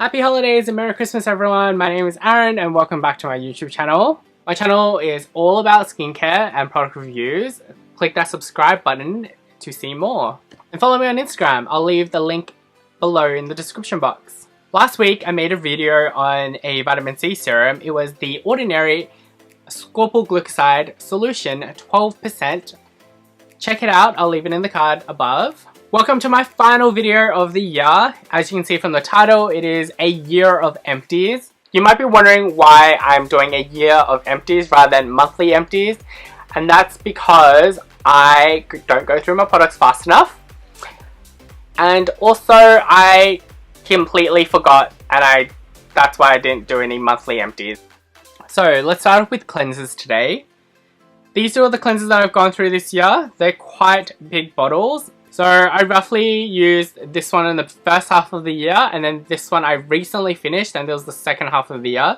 Happy holidays and Merry Christmas everyone, my name is Aaron and welcome back to my YouTube channel. My channel is all about skincare and product reviews. Click that subscribe button to see more. And follow me on Instagram, I'll leave the link below in the description box. Last week I made a video on a vitamin C serum. It was the Ordinary Scorpal Glucoside Solution 12%. Check it out, I'll leave it in the card above. Welcome to my final video of the year. As you can see from the title, it is a year of empties. You might be wondering why I'm doing a year of empties rather than monthly empties. And that's because I don't go through my products fast enough. And also I completely forgot and that's why I didn't do any monthly empties. So let's start with cleansers today. These are all the cleansers that I've gone through this year. They're quite big bottles. So I roughly used this one in the first half of the year, and then this one I recently finished, and it was the second half of the year.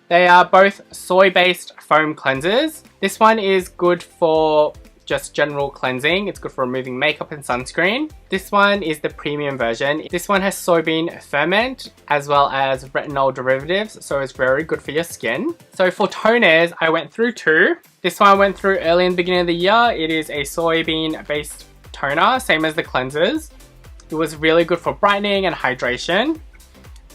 They are both soy-based foam cleansers. This one is good for just general cleansing. It's good for removing makeup and sunscreen. This one is the premium version. This one has soybean ferment as well as retinol derivatives, so it's very good for your skin. So for toners, I went through two. This one I went through early in the beginning of the year. It is a soybean-based toner, same as the cleansers. It was really good for brightening and hydration.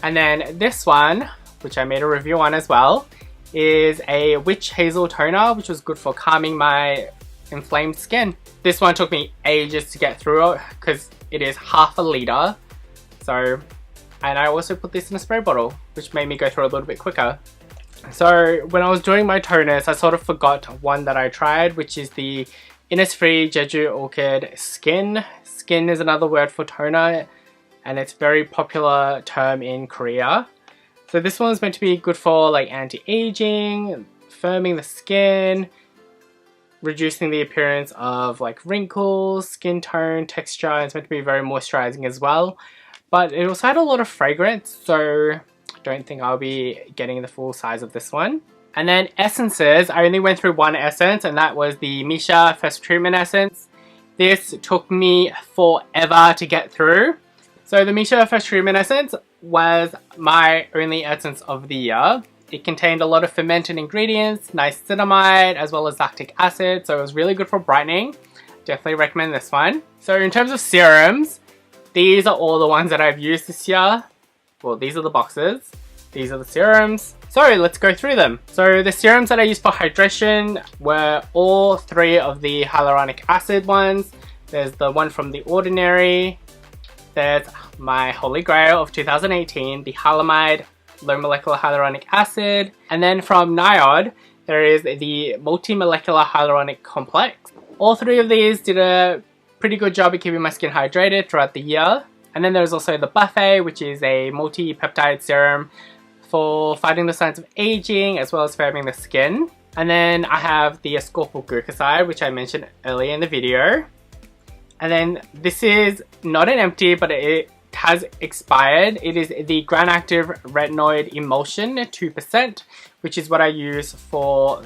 And then this one, which I made a review on as well, is a witch hazel toner, which was good for calming my inflamed skin. This one took me ages to get through it because it is half a litre. So, and I also put this in a spray bottle, which made me go through a little bit quicker. So when I was doing my toners, I sort of forgot one that I tried, which is the Innisfree Jeju Orchid Skin. Skin is another word for toner, and it's a very popular term in Korea. So this one's meant to be good for like anti-aging, firming the skin, reducing the appearance of like wrinkles, skin tone, texture. It's meant to be very moisturizing as well. But it also had a lot of fragrance, so I don't think I'll be getting the full size of this one. And then essences, I only went through one essence, and that was the Missha First Treatment Essence. This took me forever to get through. So the Missha First Treatment Essence was my only essence of the year. It contained a lot of fermented ingredients, niacinamide, as well as lactic acid, so it was really good for brightening. Definitely recommend this one. So in terms of serums, these are all the ones that I've used this year. Well, these are the boxes. These are the serums. So let's go through them. So the serums that I used for hydration were all three of the hyaluronic acid ones. There's the one from The Ordinary. There's my Holy Grail of 2018, the Hylamide Low Molecular Hyaluronic Acid. And then from Niod, there is the Multi-Molecular Hyaluronic Complex. All three of these did a pretty good job at keeping my skin hydrated throughout the year. And then there's also the Buffet, which is a multi-peptide serum for fighting the signs of aging as well as firming the skin. And then I have the Scorpal Glucoside, which I mentioned earlier in the video. And then this is not an empty, but it has expired. It is the Grand Active Retinoid Emulsion 2%, which is what I use for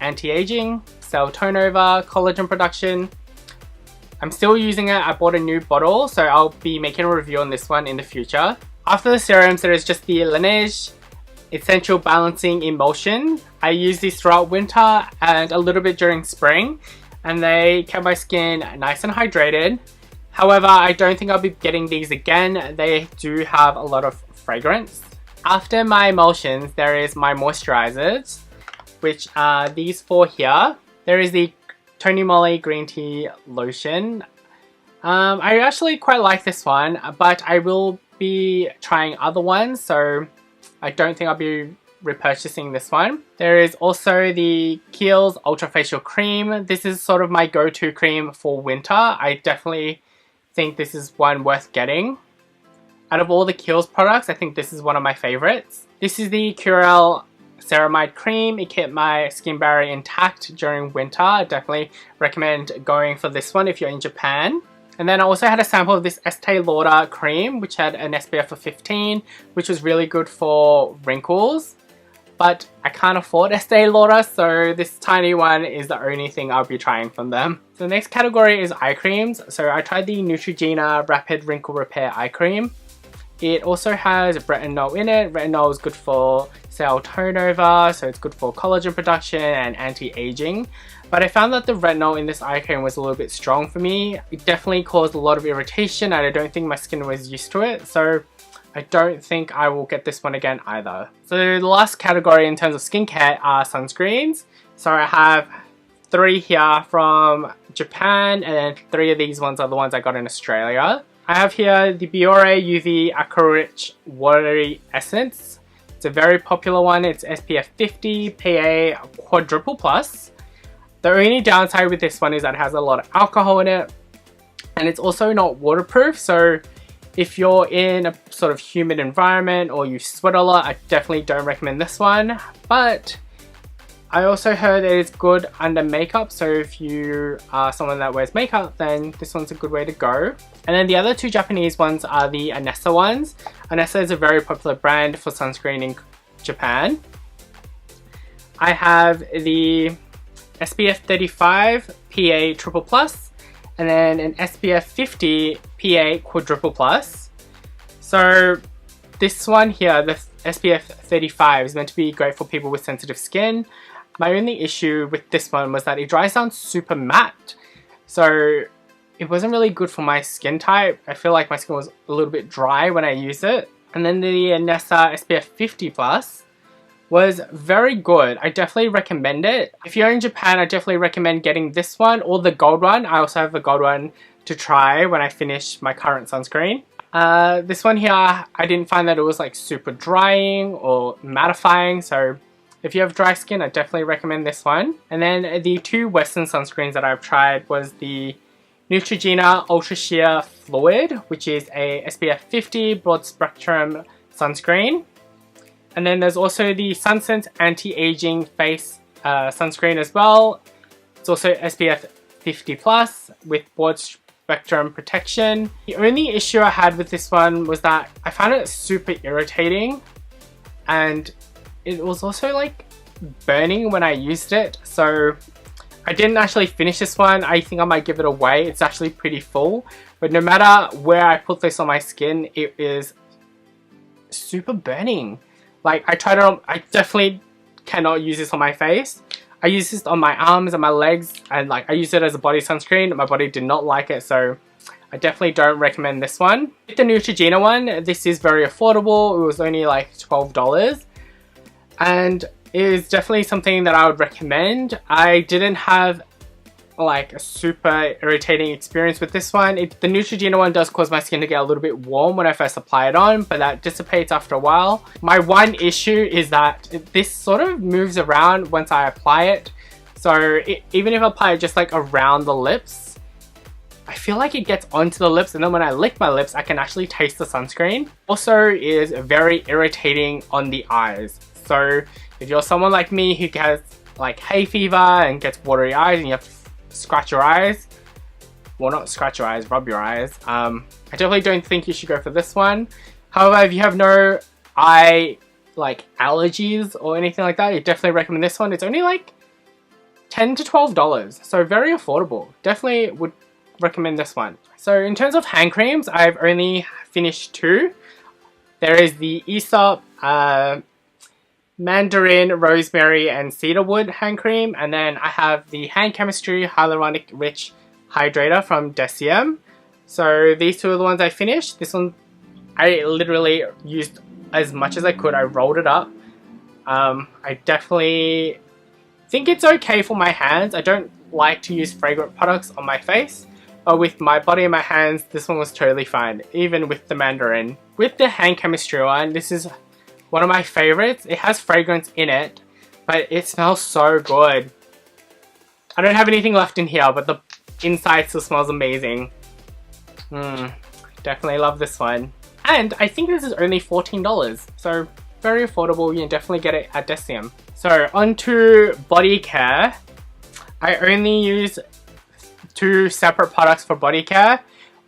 anti-aging, cell turnover, collagen production. I'm still using it. I bought a new bottle, so I'll be making a review on this one in the future. After the serums, there is just the Laneige Essential Balancing Emulsion. I use these throughout winter and a little bit during spring, and they kept my skin nice and hydrated. However, I don't think I'll be getting these again. They do have a lot of fragrance. After my emulsions, there is my moisturizers, which are these four here. There is the Tony Moly Green Tea Lotion. I actually quite like this one, but I will be trying other ones, so I don't think I'll be repurchasing this one. There is also the Kiehl's Ultra Facial Cream. This is sort of my go-to cream for winter. I definitely think this is one worth getting. Out of all the Kiehl's products, I think this is one of my favorites. This is the Curel Ceramide Cream. It kept my skin barrier intact during winter. I definitely recommend going for this one if you're in Japan. And then I also had a sample of this Estee Lauder cream, which had an SPF of 15, which was really good for wrinkles. But I can't afford Estee Lauder, so this tiny one is the only thing I'll be trying from them. So the next category is eye creams. So I tried the Neutrogena Rapid Wrinkle Repair Eye Cream. It also has retinol in it. Retinol is good for cell turnover, so it's good for collagen production and anti-aging. But I found that the retinol in this eye cream was a little bit strong for me. It definitely caused a lot of irritation and I don't think my skin was used to it. So I don't think I will get this one again either. So the last category in terms of skincare are sunscreens. So I have 3 here from Japan and then 3 of these ones are the ones I got in Australia. I have here the Biore UV Aqua Rich Watery Essence. It's a very popular one. It's SPF 50 PA quadruple plus. The only downside with this one is that it has a lot of alcohol in it and it's also not waterproof. So if you're in a sort of humid environment or you sweat a lot, I definitely don't recommend this one. But I also heard that it's good under makeup, so if you are someone that wears makeup, then this one's a good way to go. And then the other 2 Japanese ones are the Anessa ones. Anessa is a very popular brand for sunscreen in Japan. I have the SPF 35 PA triple plus and then an SPF 50 PA quadruple plus. So this one here, the SPF 35, is meant to be great for people with sensitive skin. My only issue with this one was that it dries down super matte. So it wasn't really good for my skin type. I feel like my skin was a little bit dry when I used it. And then the Anessa SPF 50 plus was very good. I definitely recommend it. If you're in Japan, I definitely recommend getting this one or the gold one. I also have the gold one to try when I finish my current sunscreen. This one here, I didn't find that it was like super drying or mattifying. So if you have dry skin, I definitely recommend this one. And then the 2 Western sunscreens that I've tried was the Neutrogena Ultra Sheer Fluid, which is a SPF 50 broad spectrum sunscreen. And then there's also the Sunsense Anti-Aging Face sunscreen as well. It's also SPF 50 plus with broad spectrum protection. The only issue I had with this one was that I found it super irritating and it was also like burning when I used it. So I didn't actually finish this one. I think I might give it away. It's actually pretty full. But no matter where I put this on my skin, it is super burning. Like I tried it on, I definitely cannot use this on my face. I use this on my arms and my legs and like I used it as a body sunscreen. My body did not like it, so I definitely don't recommend this one. With the Neutrogena one, this is very affordable. It was only like $12. And it is definitely something that I would recommend. I didn't have like a super irritating experience with this one. The Neutrogena one does cause my skin to get a little bit warm when I first apply it on, but that dissipates after a while. My one issue is that this sort of moves around once I apply it. So even if I apply it just like around the lips, I feel like it gets onto the lips, and then when I lick my lips, I can actually taste the sunscreen. Also is very irritating on the eyes. So if you're someone like me who gets like hay fever and gets watery eyes and you have to scratch your eyes, well, not scratch your eyes, rub your eyes, I definitely don't think you should go for this one. However, if you have no eye like allergies or anything like that, you definitely recommend this one. It's only like $10 to $12, so very affordable. Definitely would recommend this one. So in terms of hand creams, I've only finished 2. There is the Aesop Mandarin, Rosemary and Cedarwood hand cream, and then I have the Hand Chemistry Hyaluronic Rich Hydrator from Deciem. So these 2 are the ones I finished. This one I literally used as much as I could. I rolled it up. I definitely think it's okay for my hands. I don't like to use fragrant products on my face, but with my body and my hands, this one was totally fine, even with the Mandarin. With the Hand Chemistry one, this is one of my favorites. It has fragrance in it, but it smells so good. I don't have anything left in here, but the inside still smells amazing. Definitely love this one. And I think this is only $14, so very affordable. You can definitely get it at Deciem. So onto body care. I only use 2 separate products for body care.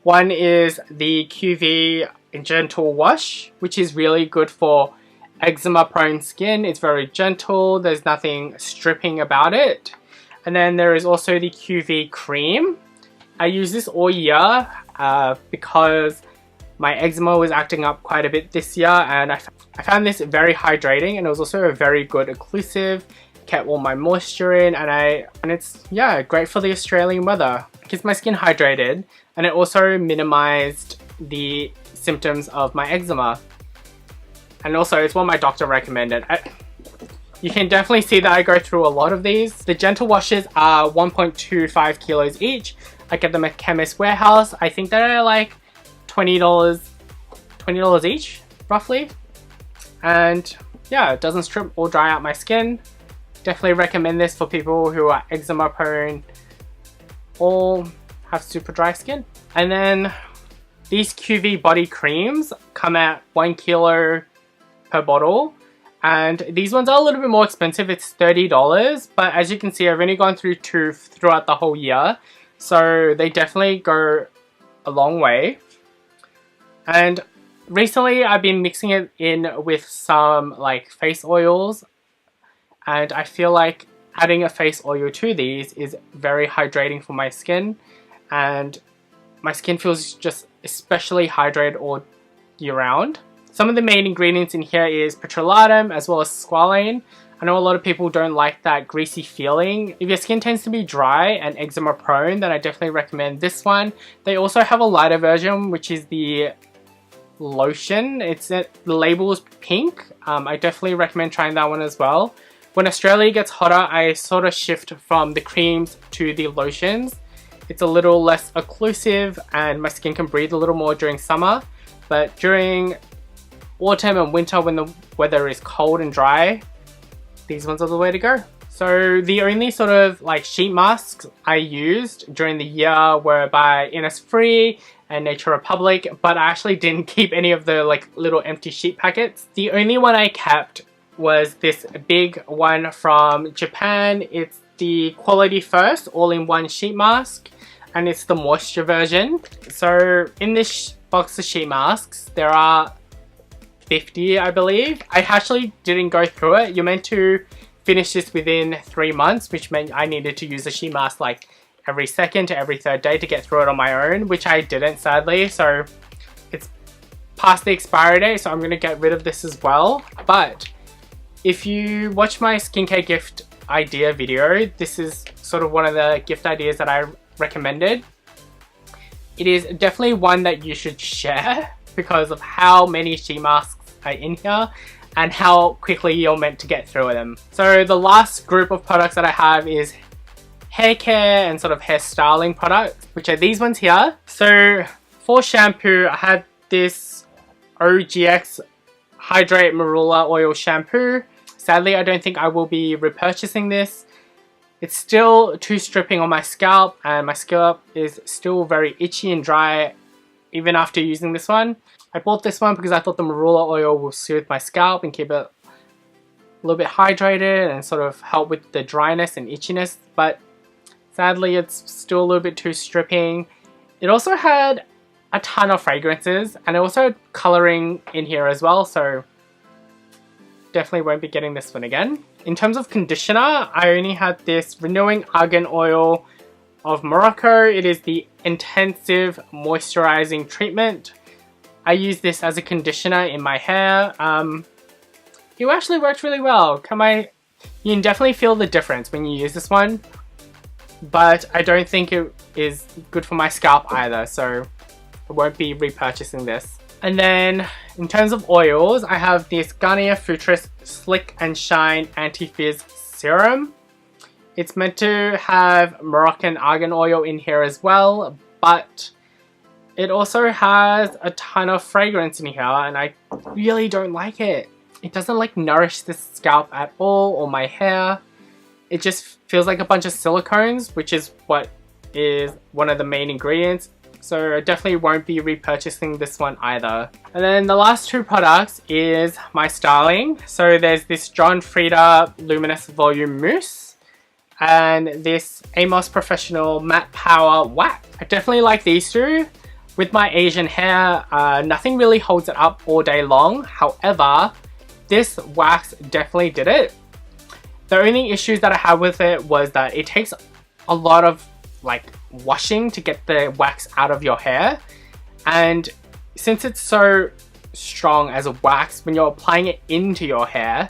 One is the QV Gentle Wash, which is really good for eczema prone skin. It's very gentle, there's nothing stripping about it. And then there is also the QV cream. I use this all year because My eczema was acting up quite a bit this year, and I found this very hydrating, and it was also a very good occlusive, kept all my moisture in, and it's, yeah, great for the Australian weather. It keeps my skin hydrated, and it also minimized the symptoms of my eczema. And also, it's what my doctor recommended. You can definitely see that I go through a lot of these. The gentle washes are 1.25 kilos each. I get them at Chemist Warehouse. I think they're like $20 each, roughly. And yeah, it doesn't strip or dry out my skin. Definitely recommend this for people who are eczema prone or have super dry skin. And then these QV body creams come at 1 kilo per bottle. And these ones are a little bit more expensive. It's $30, but as you can see, I've only gone through 2 throughout the whole year. So they definitely go a long way. And recently I've been mixing it in with some like face oils, and I feel like adding a face oil to these is very hydrating for my skin, and my skin feels just especially hydrated all year round. Some of the main ingredients in here is petrolatum as well as squalane. I know a lot of people don't like that greasy feeling. If your skin tends to be dry and eczema prone, then I definitely recommend this one. They also have a lighter version, which is the lotion. The label is pink. I definitely recommend trying that one as well. When Australia gets hotter, I sort of shift from the creams to the lotions. It's a little less occlusive and my skin can breathe a little more during summer. But during autumn and winter, when the weather is cold and dry, these ones are the way to go. So the only sort of like sheet masks I used during the year were by Innisfree and Nature Republic, but I actually didn't keep any of the like little empty sheet packets. The only one I kept was this big one from Japan. It's the Quality First all-in-one sheet mask, and it's the moisture version. So in this box of sheet masks, there are 50, I believe. I actually didn't go through it. You're meant to finish this within 3 months, which meant I needed to use a sheet mask like every second to every third day to get through it on my own, which I didn't, sadly. So it's past the expiry date, so I'm going to get rid of this as well. But if you watch my skincare gift idea video, this is sort of one of the gift ideas that I recommended. It is definitely one that you should share because of how many sheet masks are in here and how quickly you're meant to get through them. So the last group of products that I have is hair care and sort of hair styling products, which are these ones here. So for shampoo, I had this OGX Hydrate Marula Oil Shampoo. Sadly, I don't think I will be repurchasing this. It's still too stripping on my scalp, and my scalp is still very itchy and dry even after using this one. I bought this one because I thought the marula oil will soothe my scalp and keep it a little bit hydrated and sort of help with the dryness and itchiness, but sadly it's still a little bit too stripping. It also had a ton of fragrances, and it also had colouring in here as well, so definitely won't be getting this one again. In terms of conditioner, I only had this Renewing Argan Oil of Morocco. It is the Intensive Moisturizing Treatment. I use this as a conditioner in my hair. It actually works really well. You can definitely feel the difference when you use this one, but I don't think it is good for my scalp either, so I won't be repurchasing this. And then in terms of oils, I have this Garnier Futurist Slick and Shine Anti-Fizz Serum. It's meant to have Moroccan argan oil in here as well, but it also has a ton of fragrance in here, and I really don't like it. It doesn't like nourish the scalp at all or my hair. It just feels like a bunch of silicones, which is what is one of the main ingredients. So I definitely won't be repurchasing this one either. And then the last two products is my styling. So there's this John Frieda Luminous Volume Mousse and this Amos Professional Matte Power Wax. I definitely like these two. With my Asian hair, nothing really holds it up all day long. However, this wax definitely did it. The only issues that I had with it was that it takes a lot of like washing to get the wax out of your hair, and since it's so strong as a wax, when you're applying it into your hair,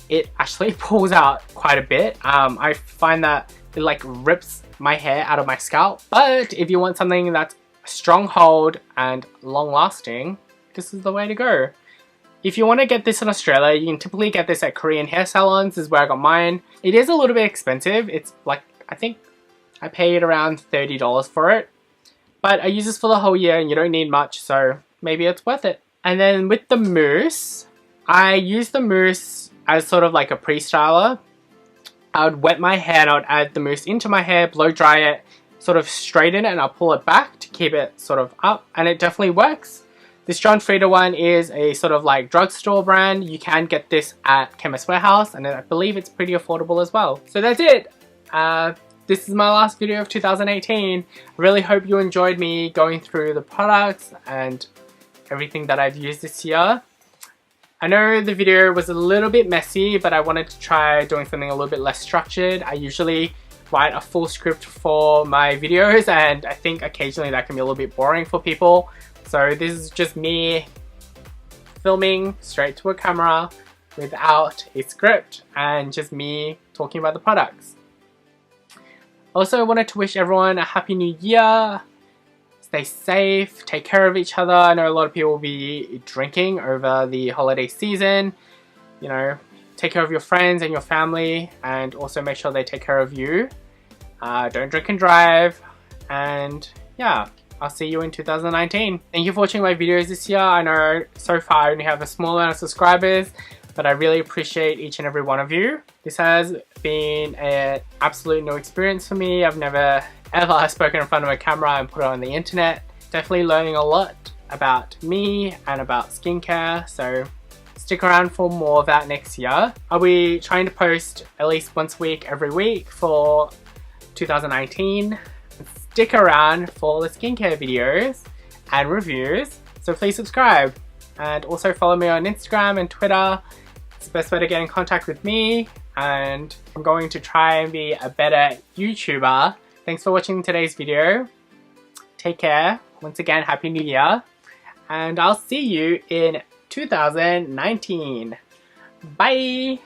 it actually pulls out quite a bit. I find that it like rips my hair out of my scalp. But if you want something that's strong hold and long lasting, this is the way to go. If you want to get this in Australia, you can typically get this at Korean hair salons. This is where I got mine. It is a little bit expensive. It's like, I think I paid around $30 for it. But I use this for the whole year and you don't need much, so maybe it's worth it. And then with the mousse, I use the mousse as sort of like a pre-styler. I would wet my hair and I would add the mousse into my hair, blow dry it, sort of straighten it, and I'll pull it back to keep it sort of up, and it definitely works. This John Frieda one is a sort of like drugstore brand. You can get this at Chemist Warehouse, and I believe it's pretty affordable as well. So that's it. This is my last video of 2018. I really hope you enjoyed me going through the products and everything that I've used this year. I know the video was a little bit messy, but I wanted to try doing something a little bit less structured. I usually write a full script for my videos, and I think occasionally that can be a little bit boring for people. So this is just me filming straight to a camera without a script and just me talking about the products. Also, I wanted to wish everyone a happy new year. Stay safe, take care of each other. I know a lot of people will be drinking over the holiday season. You know, take care of your friends and your family, and also make sure they take care of you. Don't drink and drive, and yeah, I'll see you in 2019. Thank you for watching my videos this year. I know so far I only have a small amount of subscribers, but I really appreciate each and every one of you. This has been an absolute new experience for me. I've never ever spoken in front of a camera and put it on the internet. Definitely learning a lot about me and about skincare, so stick around for more of that next year. I'll be trying to post at least once a week, every week for 2019. Stick around for the skincare videos and reviews, so please subscribe. And also follow me on Instagram and Twitter. It's the best way to get in contact with me, and I'm going to try and be a better YouTuber. Thanks for watching today's video. Take care. Once again, Happy New Year. And I'll see you in 2019. Bye!